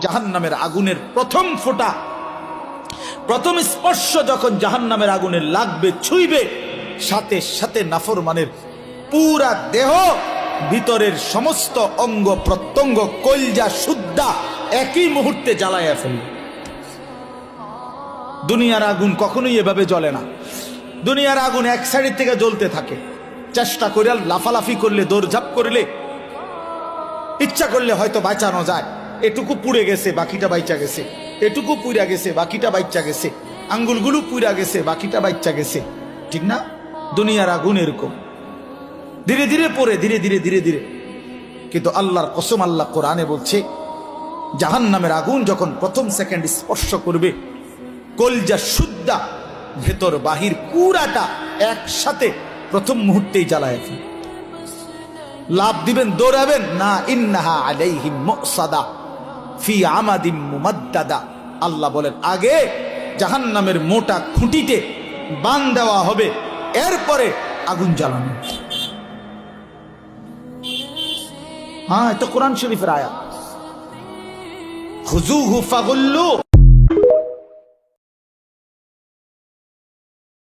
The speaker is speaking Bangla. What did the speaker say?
জাহান্নামের আগুনের প্রথম ফোঁটা, প্রথম স্পর্শ যখন জাহান্নামের আগুনে লাগবে, ছুঁইবে, সাথে সাথে নাফরমানের পুরা দেহ, ভিতরের সমস্ত অঙ্গ প্রত্যঙ্গ, কলজা সুদ্ধা একই মুহূর্তে জ্বালাইয়া ফেলবে। দুনিয়ার আগুন কখনোই এভাবে জ্বলে না। দুনিয়ার আগুন এক সাইড থেকে জ্বলতে থাকে, চেষ্টা করে লাফালাফি করলে, দৌড়ঝাঁপ করলে, ইচ্ছা করলে হয়তো বাঁচানো যায়। এটুকু পুড়ে গেছে, বাকিটা বাইচা গেছে, এটুকু পুড়া গেছে, বাকিটা বাইচা গেছে, আঙ্গুলগুলো পুড়া গেছে, বাকিটা বাইচা গেছে, ঠিক না? দুনিয়ার আগুন এরকম ধীরে ধীরে পড়ে, ধীরে ধীরে ধীরে ধীরে। কিন্তু আল্লাহর কসম, আল্লাহ কোরআনে বলছে, জাহান্নামের আগুন যখন প্রথম সেকেন্ড স্পর্শ করবে, কলজা সুদ্ধা ভেতর বাহির পুরাটা একসাথে প্রথম মুহূর্তেই জ্বালায় ফেলবে। লাভ দিবেন, দৌড়াবেন না। ইন্নাহা আলাইহিম মুসাদা ফি আমাদিম মুমাদ্দাদা। আল্লাহ বলেন, আগে জাহান্নামের মোটা খুঁটিতে বান দেওয়া হবে, এরপরে আগুন জ্বালানো। হ্যাঁ, এটা কোরআন শরীফের আয়াত। খুযুহু ফাগুল্লু।